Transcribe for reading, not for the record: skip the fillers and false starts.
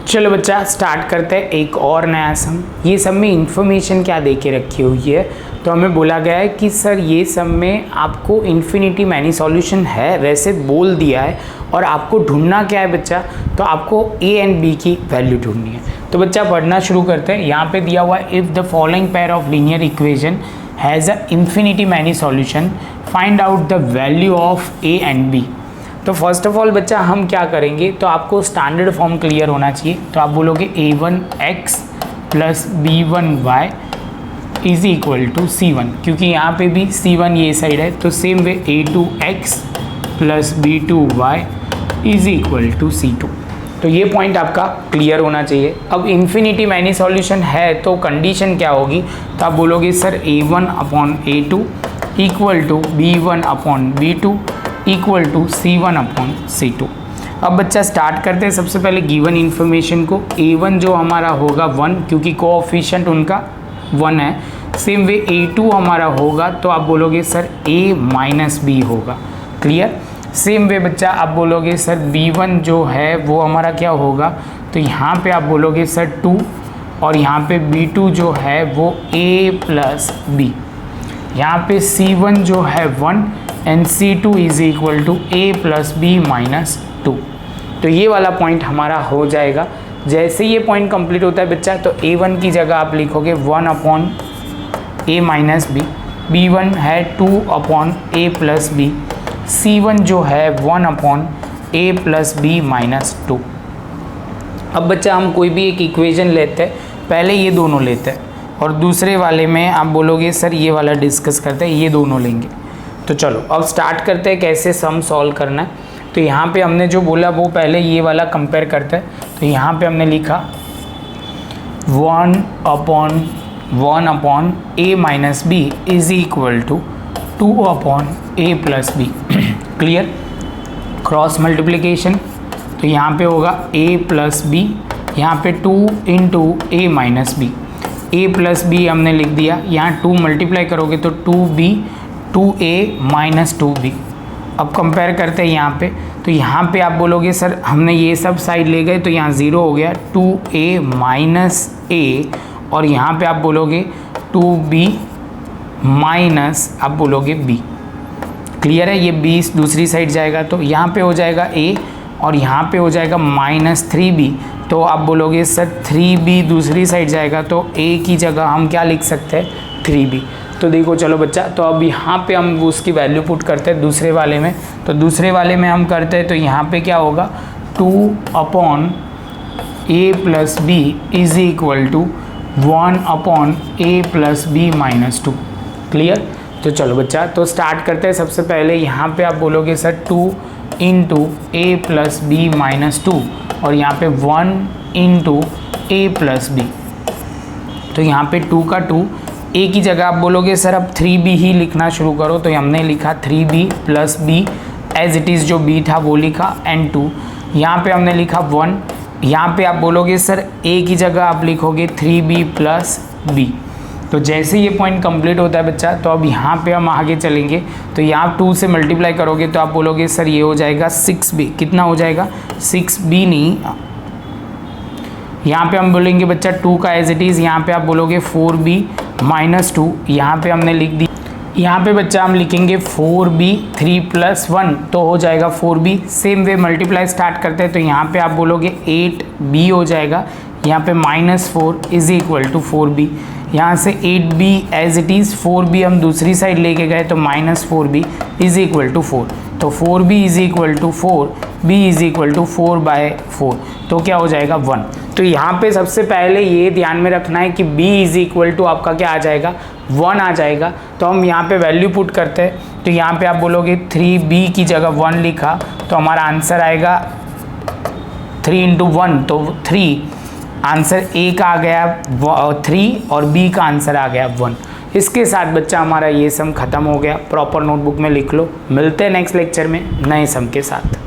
चलो बच्चा स्टार्ट करते हैं एक और नया सम। ये सम में इंफॉर्मेशन क्या दे के रखी हुई है, तो हमें बोला गया है कि सर ये सम में आपको इन्फिनिटी मैनी सॉल्यूशन है वैसे बोल दिया है और आपको ढूंढना क्या है बच्चा, तो आपको ए एंड बी की वैल्यू ढूंढनी है। तो बच्चा पढ़ना शुरू करते हैं। यहाँ पे दिया हुआ है if the following pair of linear equation has a infinity many solution find out the value of a and b. तो फर्स्ट ऑफ ऑल बच्चा हम क्या करेंगे, तो आपको स्टैंडर्ड फॉर्म क्लियर होना चाहिए। तो आप बोलोगे a1x plus b1y is equal to c1, क्योंकि यहाँ पे भी c1 ये साइड है, तो same way a2x plus b2y is equal to c2। तो ये पॉइंट आपका क्लियर होना चाहिए। अब इन्फिनिटी मैनी सॉल्यूशन है तो कंडीशन क्या होगी, तो आप बोलोगे sir a1 upon a2 equal to b1 upon b2 equal to c1 upon c2। अब बच्चा स्टार्ट करते हैं सबसे पहले गिवन इन्फॉर्मेशन को। a1 जो हमारा होगा 1, क्योंकि कोएफिशिएंट उनका 1 है। सेम वे a2 हमारा होगा, तो आप बोलोगे सर a माइनस b होगा। क्लियर। सेम वे बच्चा आप बोलोगे सर b1 जो है वो हमारा क्या होगा, तो यहाँ पे आप बोलोगे सर 2 और यहाँ पे b2 जो है वो a प्लस b। यहाँ पे c1 जो है 1 and c2 is equal to a plus b minus 2। तो ये वाला पॉइंट हमारा हो जाएगा। जैसे ये पॉइंट कंप्लीट होता है बच्चा, तो a1 की जगह आप लिखोगे 1 upon a minus b, b1 है 2 upon a plus b, c1 जो है 1 upon a plus b minus 2। अब बच्चा हम कोई भी एक इक्वेशन लेते हैं, पहले ये दोनों लेते हैं और दूसरे वाले में आप बोलोगे सर ये वाला डिस्कस करते हैं, ये दोनों लेंगे। तो चलो अब स्टार्ट करते हैं कैसे सम सॉल्व करना है। तो यहाँ पे हमने जो बोला वो पहले ये वाला कंपेयर करते हैं। तो यहाँ पे हमने लिखा 1 upon a minus b is equal to 2 upon a plus b. Clear. Cross multiplication, तो यहाँ पे होगा a प्लस बी, यहाँ पे 2 into a minus b, a plus b हमने लिख दिया। यहाँ 2 मल्टीप्लाई करोगे तो 2b 2a माइनस 2b। अब कंपेयर करते हैं यहाँ पे, तो यहाँ पे आप बोलोगे सर हमने ये सब साइड ले गए तो यहाँ 0 हो गया 2a माइनस a, और यहाँ पे आप बोलोगे 2b माइनस आप बोलोगे b। क्लियर है। ये b दूसरी साइड जाएगा तो यहाँ पे हो जाएगा a और यहाँ पे हो जाएगा माइनस 3b। तो आप बोलोगे सर 3b दूसरी साइड जाएगा तो a की जगह हम क्या लिख सकते हैं 3b। तो देखो चलो बच्चा, तो अब यहाँ पे हम उसकी वैल्यू पुट करते हैं दूसरे वाले में। तो दूसरे वाले में हम करते हैं तो यहाँ पे क्या होगा 2 upon a plus b is equal to 1 upon a plus b minus 2। Clear. तो चलो बच्चा, तो स्टार्ट करते हैं। सबसे पहले यहाँ पे आप बोलोगे sir 2 into a plus b minus 2 और यहाँ पे 1 इंटू a प्लस बी। तो यहाँ पे 2 का 2, a की जगह आप बोलोगे सर अब 3b ही लिखना शुरू करो। तो हमने लिखा 3b plus b as it is, जो b था वो लिखा, एंड 2 यहाँ पे हमने लिखा 1। यहाँ पे आप बोलोगे सर a की जगह आप लिखोगे 3b प्लस b। तो जैसे ये पॉइंट कंप्लीट होता है बच्चा, तो अब यहाँ पे हम आगे चलेंगे। तो यहाँ 2 से मल्टीप्लाई करोगे तो आप बोलोगे सर ये हो जाएगा 6b। कितना हो जाएगा 6b नहीं, यहाँ पे हम बोलेंगे बच्चा 2 का एज इट इज़, यहाँ पे आप बोलोगे 4b माइनस 2। यहाँ पे हमने लिख दी, यहाँ पे बच्चा हम लिखेंगे 4b 3 प्लस 1 तो हो जाएगा 4b। Same way multiply start करते हैं तो यहाँ पे आप बोलोगे 8b हो जाएगा, यहाँ पे minus 4 is equal to 4b। यहाँ से 8b as it is, 4b हम दूसरी साइड लेके गए तो minus 4b is equal to 4। तो 4b is equal to 4, b is equal to 4/4, तो क्या हो जाएगा 1। तो यहाँ पे सबसे पहले ये ध्यान में रखना है कि b इज इक्वल टू आपका क्या आ जाएगा 1 आ जाएगा। तो हम यहाँ पे वैल्यू पुट करते हैं। तो यहाँ पे आप बोलोगे 3b की जगह 1 लिखा तो हमारा आंसर आएगा 3 इंटू 1 तो 3। आंसर a का आ गया 3 और b का आंसर आ गया 1। इसके साथ बच्चा हमारा ये सम ख़त्म हो गया। प्रॉपर नोटबुक में लिख लो। मिलते हैं नेक्स्ट लेक्चर में नए सम के साथ।